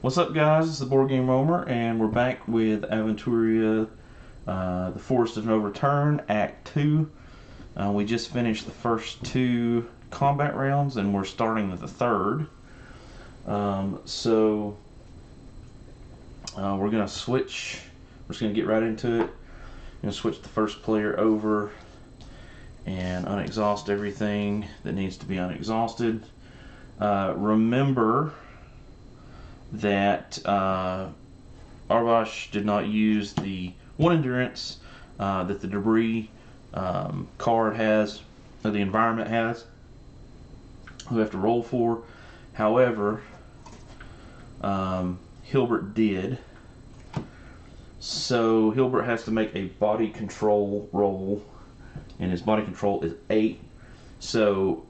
What's up, guys? It's the Board Game Roamer, and we're back with Aventuria, The Forest of No Return, Act 2. We just finished the first two combat rounds, and we're starting with the third. We're going to switch. We're just going to get right into it. I'm going to switch the first player over and unexhaust everything that needs to be unexhausted. Remember that Arbosh did not use the one endurance that the debris card has, or the environment has, who have to roll for. However, Hilbert did. So Hilbert has to make a body control roll, and his body control is 8. So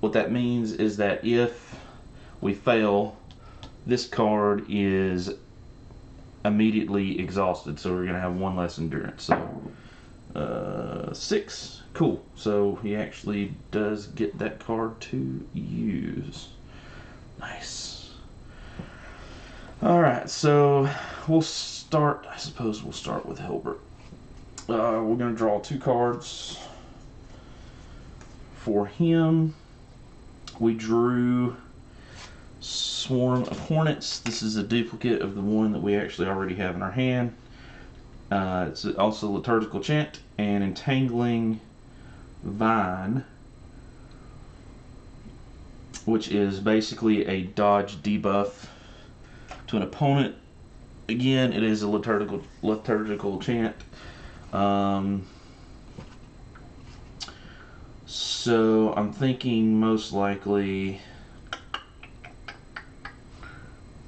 what that means is that if we fail, this card is immediately exhausted, so we're going to have one less endurance. So 6. Cool. So he actually does get that card to use. Nice. Alright, so we'll start, I suppose we'll start with Hilbert. We're going to draw 2 cards for him. We drew Swarm of Hornets. This is a duplicate of the one that we actually already have in our hand. It's also Liturgical Chant and Entangling Vine, which is basically a dodge debuff to an opponent. Again, it is a liturgical chant. So I'm thinking most likely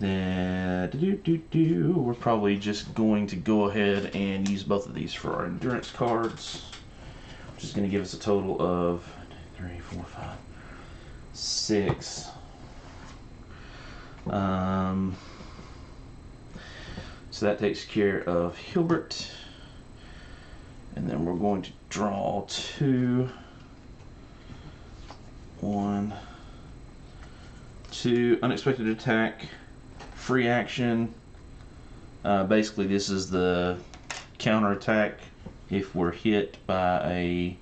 that we're probably just going to go ahead and use both of these for our endurance cards, which is going to give us a total of 3, 4, 5, 6. So that takes care of Hilbert, and then we're going to draw 2. 1, 2. Unexpected attack. Free action. Basically, this is the counter attack if we're hit by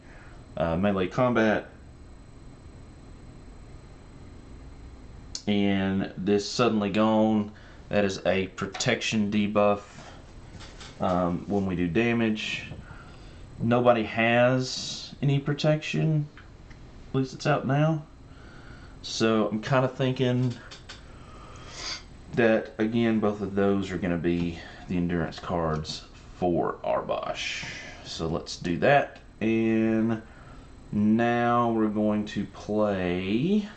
a melee combat. And this suddenly gone. That is a protection debuff when we do damage. Nobody has any protection. At least it's out now. So I'm kind of thinking that, again, both of those are going to be the endurance cards for Arbosh. So let's do that. And now we're going to play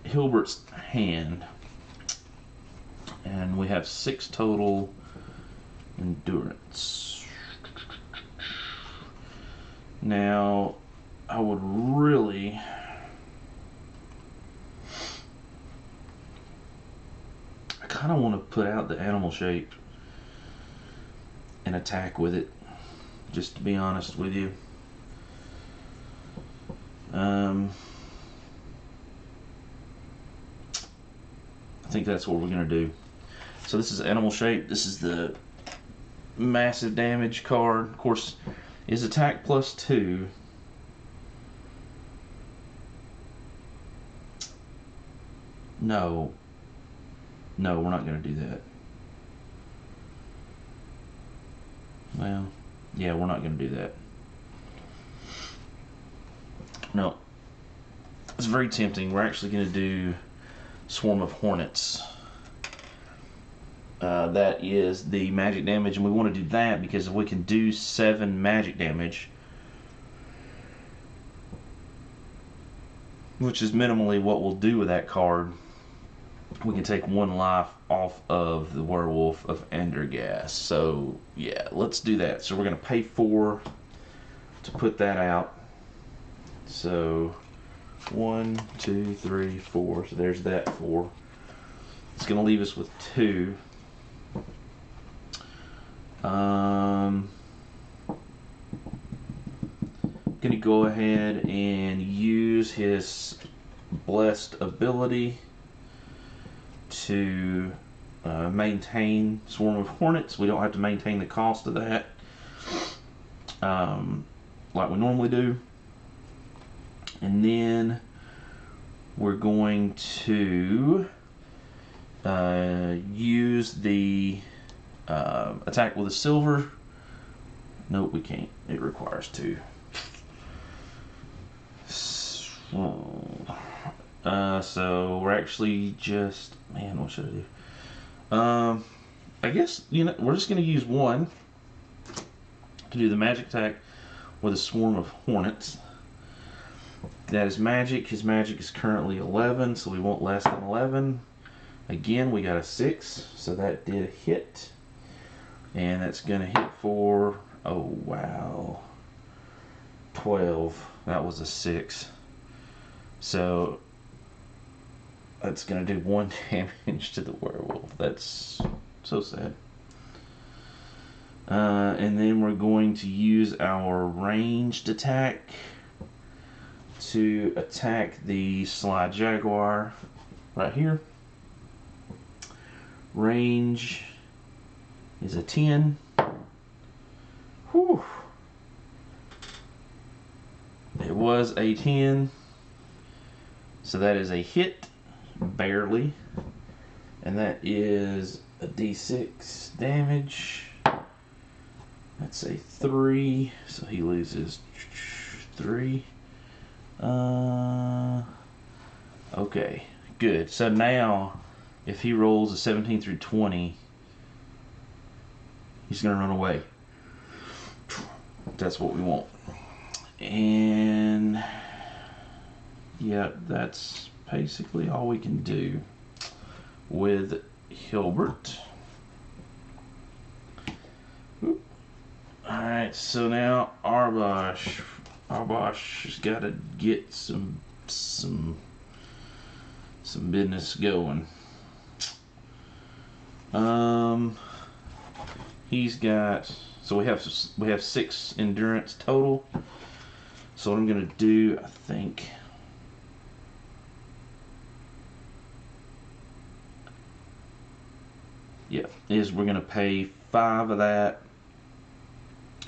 Hilbert's hand. And we have 6 total endurance. Now, I would really kind of want to put out the animal shape and attack with it, just to be honest with you. I think that's what we're going to do. So this is animal shape. This is the massive damage card. Of course, is attack +2. No, we're not going to do that. Well, yeah, we're not going to do that. No, it's very tempting. We're actually going to do Swarm of Hornets. That is the magic damage, and we want to do that because if we can do 7 magic damage, which is minimally what we'll do with that card, we can take 1 life off of the Werewolf of Endergast. So yeah, let's do that. So we're going to pay 4 to put that out. So 1, 2, 3, 4. So there's that 4. It's going to leave us with 2. Going to go ahead and use his blessed ability to maintain Swarm of Hornets. We don't have to maintain the cost of that like we normally do. And then we're going to use the attack with a silver. Nope, we can't. It requires 2. So we're actually just, man, what should I do? I guess, we're just going to use 1 to do the magic attack with a Swarm of Hornets. That is magic. His magic is currently 11, so we want less than 11. Again, we got a 6, so that did a hit. And that's going to hit for, oh wow, 12. That was a 6. So that's going to do 1 damage to the werewolf. That's so sad. And then we're going to use our ranged attack to attack the Sly Jaguar right here. Range is a 10. Whew. It was a 10. So that is a hit, barely. And that is a d6 damage. That's a 3, so he loses 3. Okay, good. So now, if he rolls a 17 through 20, he's going to run away. That's what we want. And yeah, that's basically all we can do with Hilbert. Alright, so now Arbosh has got to get some business going. He's got, so we have 6 endurance total. So what I'm gonna do, I think, yeah, is we're gonna pay 5 of that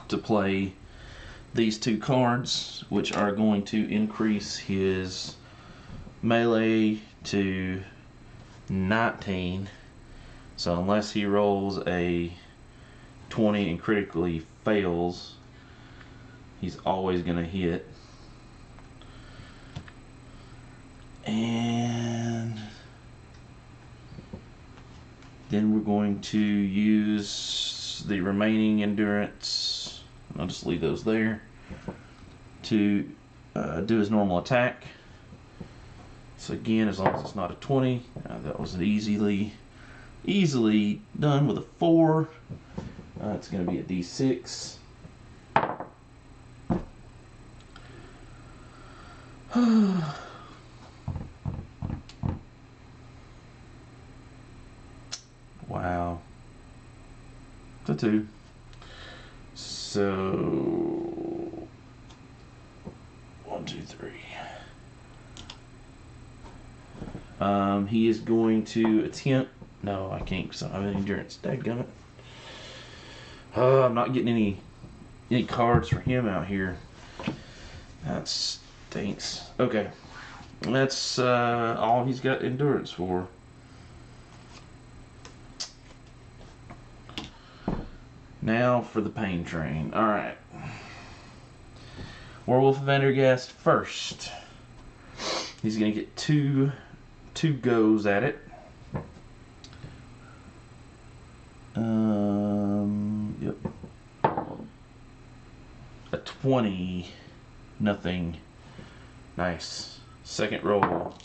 to play these 2 cards, which are going to increase his melee to 19. So unless he rolls a 20 and critically fails, he's always going to hit. And then we're going to use the remaining endurance, I'll just leave those there, to do his normal attack. So again, as long as it's not a 20, that was an easily done with a 4. It's going to be a d6. Wow. It's a 2. So 1, 2, 3. He is going to attempt. No, I can't because I don't have any endurance. Dadgummit. I'm not getting any cards for him out here. That stinks. Okay, that's all he's got endurance for. Now for the pain train. All right. Werewolf of Vandergast first. He's gonna get two goes at it. Yep. A 20. Nothing. Nice. Second roll.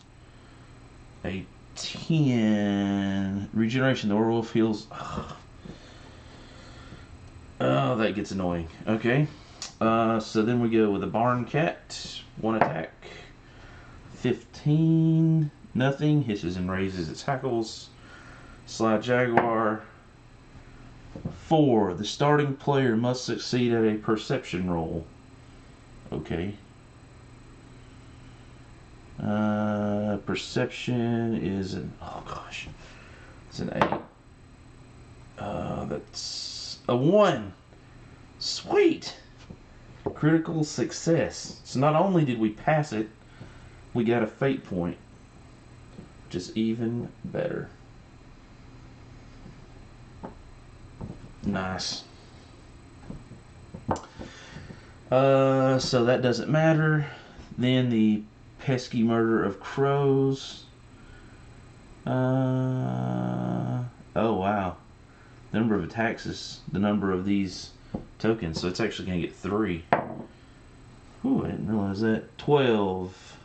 A 10. Regeneration. The werewolf heals. Oh, that gets annoying. Okay. So then we go with a barn cat. 1 attack. 15. Nothing. Hisses and raises its hackles. Sly Jaguar. 4. The starting player must succeed at a perception roll. Okay. Perception is an, oh gosh, it's an 8. That's a 1. Sweet. Critical success. So not only did we pass it, we got a fate point, which is even better. Nice. So that doesn't matter. Then the pesky murder of crows. Oh wow. The number of attacks is the number of these tokens, so it's actually going to get 3. Ooh, I didn't realize that. 12.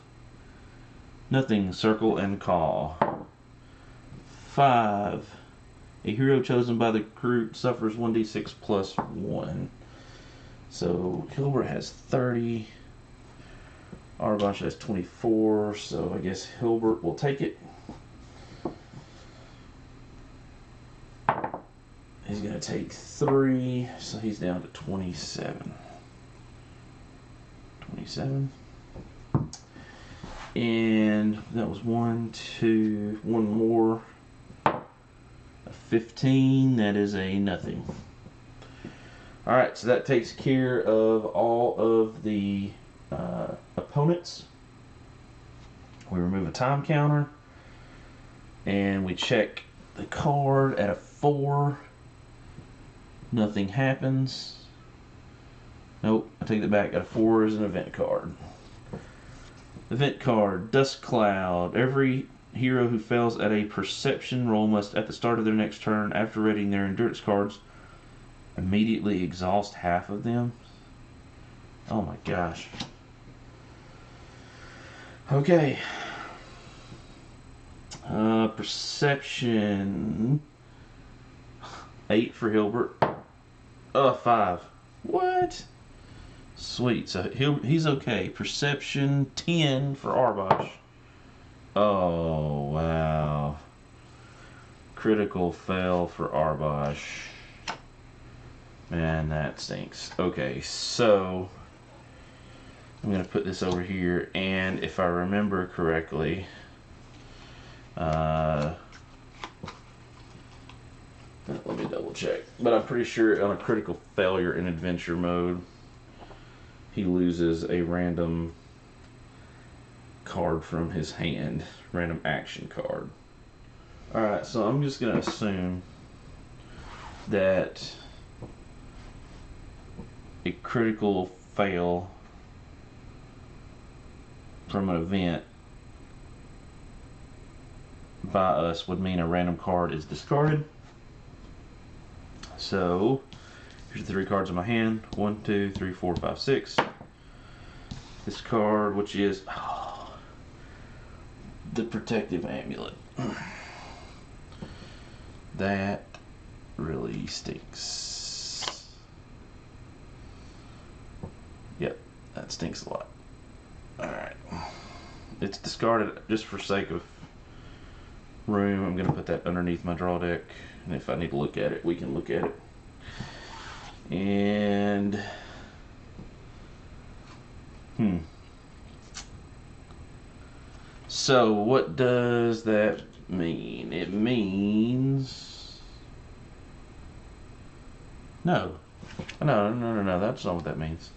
Nothing, circle and call. 5. A hero chosen by the group suffers 1d6 plus 1. So Hilbert has 30. Arbosh has 24, so I guess Hilbert will take it. He's going to take 3, so he's down to 27. 27. And that was 1, 2, one more. A 15, that is a nothing. Alright, so that takes care of all of the opponents. We remove a time counter. And we check the card at a 4. Nothing happens. Nope, I take that back. At a 4 is an event card. Event card, Dust Cloud. Every hero who fails at a perception roll must, at the start of their next turn, after reading their endurance cards, immediately exhaust half of them. Oh my gosh. Okay. Perception. 8 for Hilbert. 5. What? Sweet. So he's okay. Perception 10 for Arbosh. Oh wow. Critical fail for Arbosh. Man, that stinks. Okay, so I'm gonna put this over here, and if I remember correctly, let me double check. But I'm pretty sure on a critical failure in adventure mode, he loses a random card from his hand, random action card. Alright, so I'm just gonna assume that a critical fail from an event by us would mean a random card is discarded. So here's the 3 cards in my hand. 1, 2, 3, 4, 5, 6. This card, which is the protective amulet. That really stinks. Yep, that stinks a lot. Alright. It's discarded just for sake of room. I'm going to put that underneath my draw deck. And if I need to look at it, we can look at it. And so what does that mean? It means no, that's not what that means.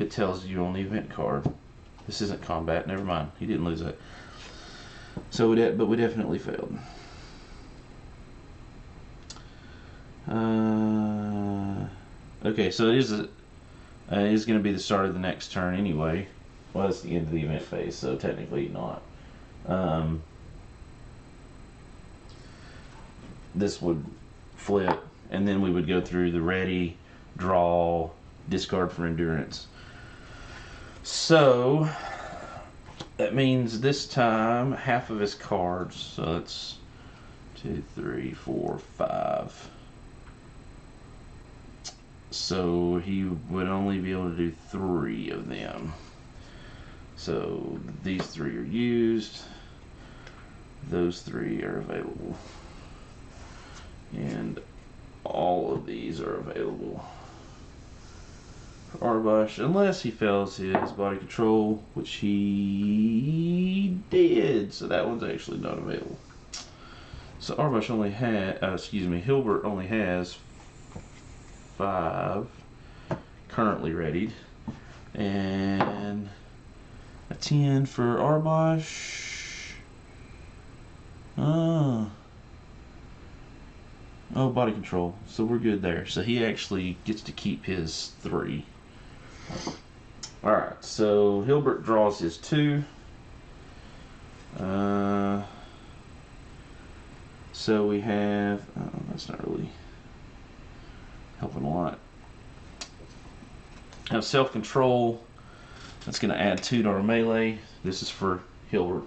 It tells you on the event card. This isn't combat. Never mind. He didn't lose it. So but we definitely failed. Okay, so it is going to be the start of the next turn anyway. Well, it's the end of the event phase, so technically not. This would flip, and then we would go through the ready, draw, discard for endurance. So that means this time half of his cards. So it's 2, 3, 4, 5. So he would only be able to do 3 of them. So these 3 are used. Those 3 are available. And all of these are available Arbosh, unless he fails his body control, which he did. So that one's actually not available. So Arbosh only had, Hilbert only has 5 currently readied. And a 10 for Arbosh. Oh, body control. So we're good there. So he actually gets to keep his 3. Alright, so Hilbert draws his 2. So we have, that's not really helping a lot. Now self-control, that's going to add 2 to our melee. This is for Hilbert.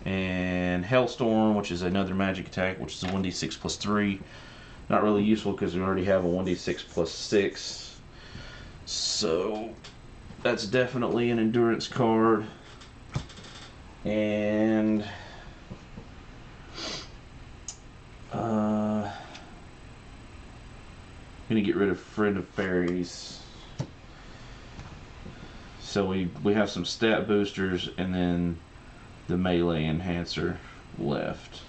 And Hailstorm, which is another magic attack, which is a 1d6 plus 3. Not really useful because we already have a 1d6 plus 6. So that's definitely an endurance card. And I'm gonna get rid of Friend of Fairies. So we have some stat boosters and then the melee enhancer left.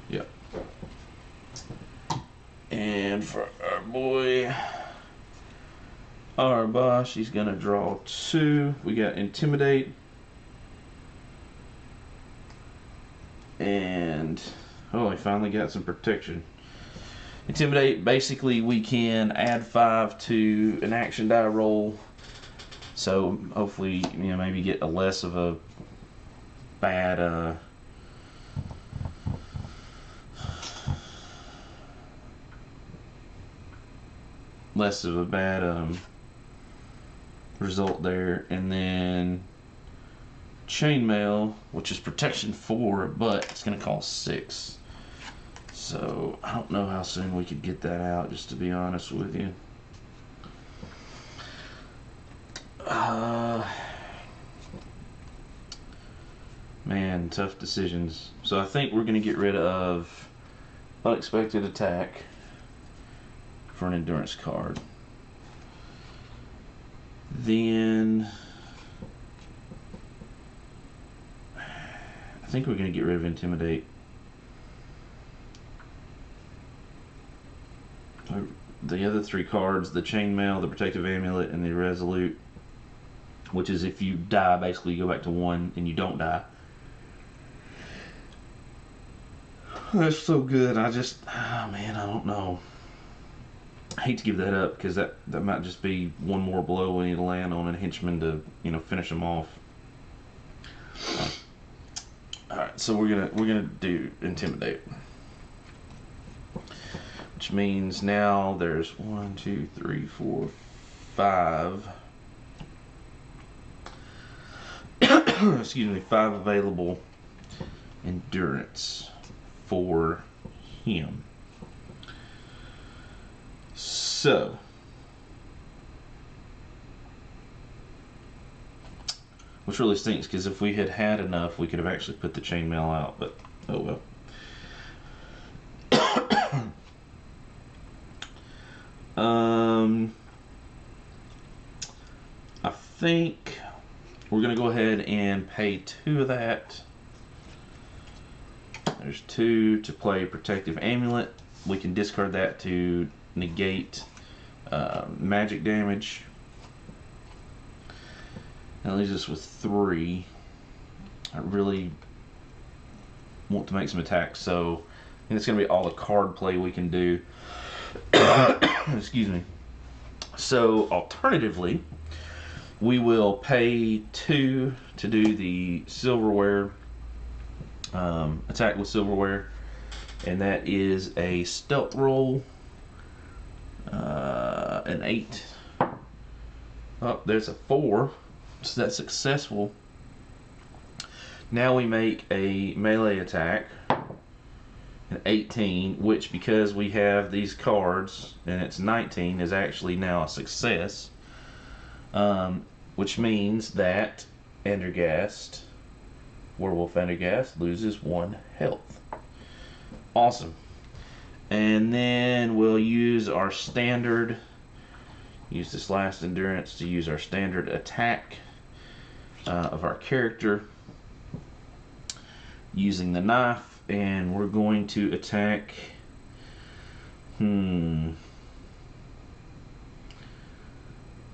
Yep. And for our boy Arbosh, he's gonna draw 2. We got Intimidate. And oh, I finally got some protection. Intimidate, basically we can add 5 to an action die roll. So hopefully, maybe get a less of a bad result there. And then Chainmail, which is protection 4, but it's going to cost 6. So I don't know how soon we could get that out, just to be honest with you. Man, tough decisions. So I think we're going to get rid of Unexpected Attack for an endurance card. Then I think we're going to get rid of Intimidate. The other 3 cards, the Chainmail, the Protective Amulet, and the Resolute, which is if you die, basically you go back to 1 and you don't die. That's so good. I don't know. I hate to give that up because that might just be one more blow we need to land on a henchman to finish them off. All right, so we're gonna do Intimidate, which means now there's 1, 2, 3, 4, 5. Excuse me, 5 available endurance for him. So which really stinks because if we had enough, we could have actually put the chainmail out, but oh well. I think we're gonna go ahead and pay 2 of that. There's 2 to play Protective Amulet. We can discard that to negate magic damage. That leaves us with 3. I really want to make some attacks, so I think it's going to be all the card play we can do. Excuse me. So alternatively, we will pay 2 to do the silverware attack with silverware, and that is a stealth roll, an 8. Oh, there's a 4, so that's successful. Now we make a melee attack, an 18, which because we have these cards and it's 19 is actually now a success, which means that Endergast, Werewolf Endergast, loses 1 health. Awesome. And then we'll use our standard, use this last endurance to use our standard attack of our character using the knife, and we're going to attack. I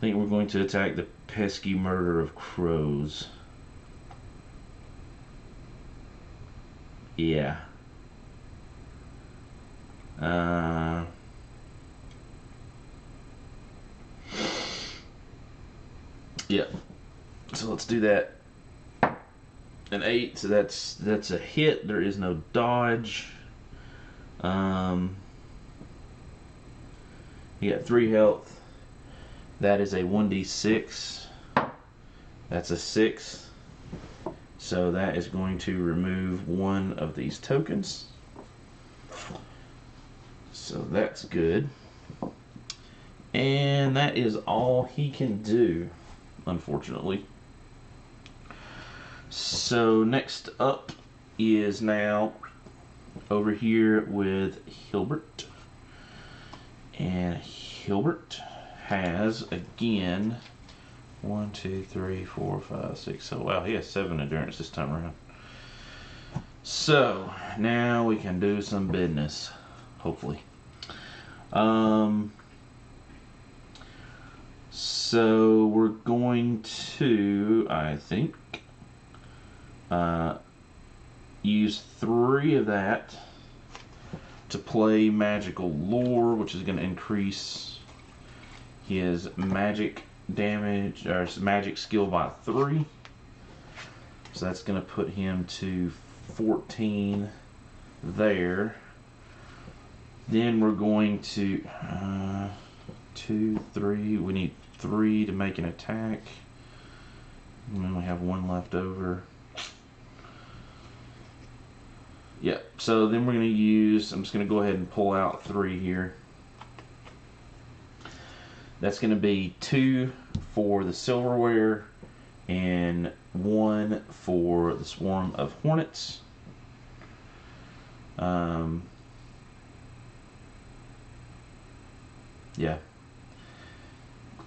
think we're going to attack the pesky murder of crows. Yeah. Yeah. So let's do that. An 8, so that's a hit. There is no dodge. He got 3 health. That is a 1d6. That's a 6. So that is going to remove one of these tokens. So that's good. And that is all he can do, unfortunately. So next up is now over here with Hilbert. And Hilbert has, again, 1, 2, 3, 4, 5, 6. So, wow, he has 7 endurance this time around. So, now we can do some business, hopefully. So, we're going to, I think, use 3 of that to play magical lore, which is going to increase his magic damage or magic skill by 3. So that's going to put him to 14 there. Then we're going to 2, 3. We need 3 to make an attack. And then we have 1 left over. Yep, so then we're going to use, I'm just going to go ahead and pull out 3 here. That's going to be 2 for the silverware and 1 for the swarm of hornets. Yeah.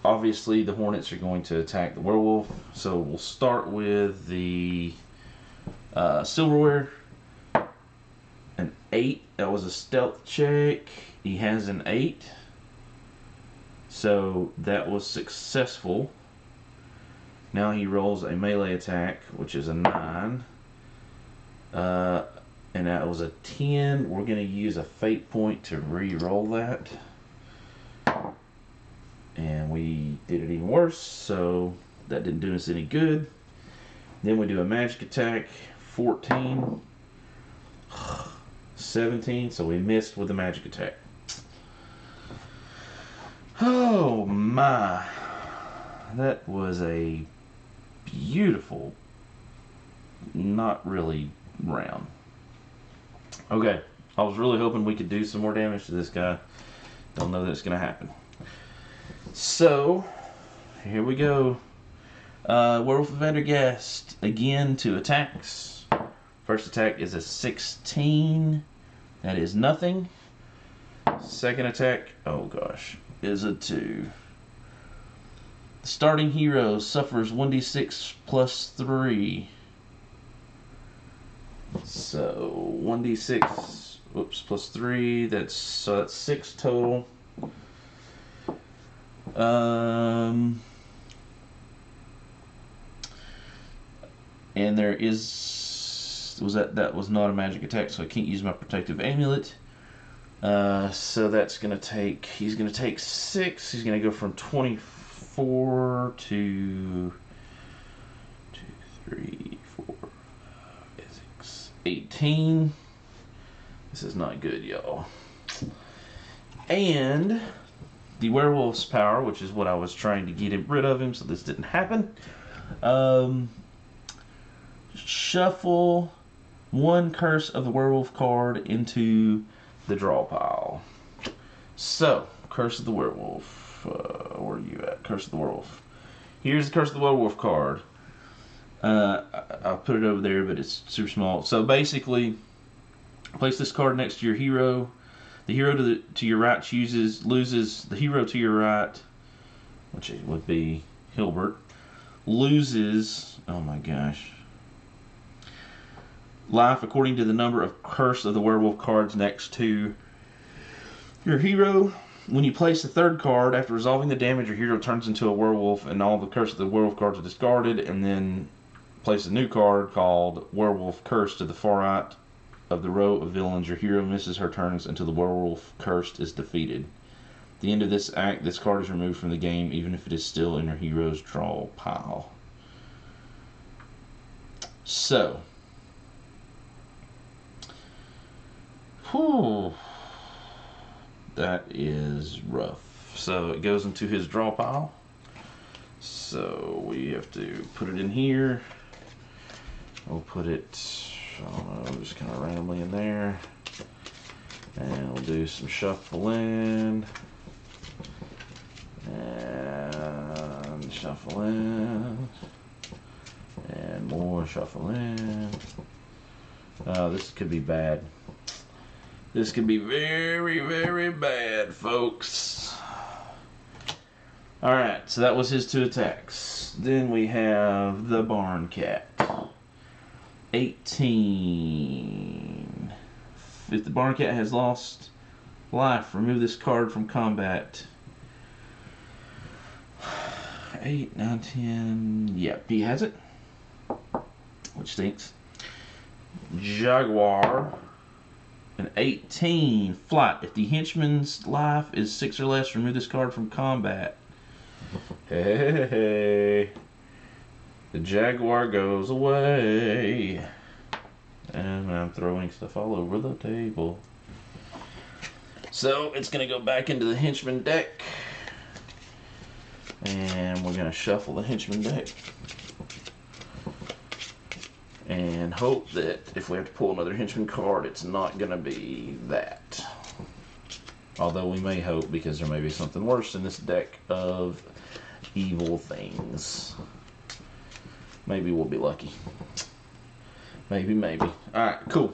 Obviously the hornets are going to attack the werewolf, so we'll start with the silverware. An 8, that was a stealth check. He has an 8. So that was successful. Now he rolls a melee attack, which is a 9. And that was a 10. We're going to use a fate point to re-roll that. And we did it even worse, so that didn't do us any good. Then we do a magic attack, 14. 17, so we missed with the magic attack. Oh my, that was a beautiful, not really round. Okay, I was really hoping we could do some more damage to this guy. Don't know that it's going to happen. So, here we go. Werewolf of Vandergast, again, 2 attacks. First attack is a 16. That is nothing. Second attack, oh gosh, is a 2. The starting hero suffers 1d6 plus 3. So 1d6, whoops, plus 3. That's 6 total. And there is, that was not a magic attack, so I can't use my protective amulet. So that's gonna take, he's gonna take 6. He's gonna go from 24 to 2, 3, 4, 5, 6, 18. This is not good, y'all. And the werewolf's power, which is what I was trying to get rid of him, so this didn't happen. Shuffle 1 Curse of the Werewolf card into the draw pile. So, Curse of the Werewolf. Where are you at? Curse of the Werewolf. Here's the Curse of the Werewolf card. I'll put it over there, but it's super small. So basically, place this card next to your hero. The hero to your right loses. The hero to your right, which would be Hilbert, loses. Oh my gosh. Life according to the number of Curse of the Werewolf cards next to your hero. When you place the third card, after resolving the damage, your hero turns into a werewolf and all the Curse of the Werewolf cards are discarded, and then place a new card called Werewolf Curse to the far right of the row of villains. Your hero misses her turns until the werewolf cursed is defeated. At the end of this act, this card is removed from the game, even if it is still in your hero's draw pile. So, whew, that is rough. So it goes into his draw pile. So we have to put it in here. We'll put it, I don't know, just kind of randomly in there. And we'll do some shuffling. And shuffling. And more shuffling. This could be bad. This could be very, very bad, folks. Alright, so that was his 2 attacks. Then we have the Barn Cat. 18. If the Barn Cat has lost life, remove this card from combat. 8, 9, 10. Yep, he has it. Which stinks. Jaguar. An 18. Flight. If the henchman's life is 6 or less, remove this card from combat. Hey. The Jaguar goes away. And I'm throwing stuff all over the table. So it's going to go back into the henchman deck. And we're going to shuffle the henchman deck. And hope that if we have to pull another henchman card, it's not going to be that. Although we may hope, because there may be something worse in this deck of evil things. Maybe we'll be lucky. Maybe, maybe. Alright, cool.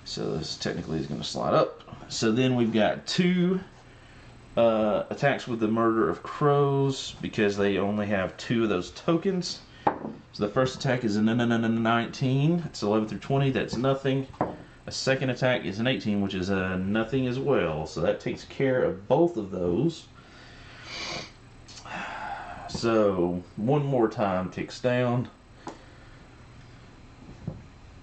So this technically is going to slide up. So then we've got 2 attacks with the Murder of Crows, because they only have 2 of those tokens. So the first attack is a 19. It's 11 through 20. That's nothing. A second attack is an 18, which is a nothing as well. So that takes care of both of those. So one more time ticks down.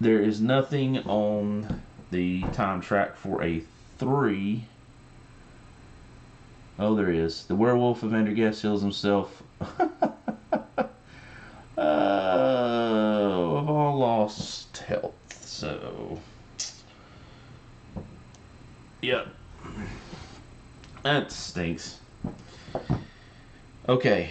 There is nothing on the time track for a 3. Oh, there is. The werewolf of Andergast heals himself. I've all lost health, so yep, that stinks. Okay,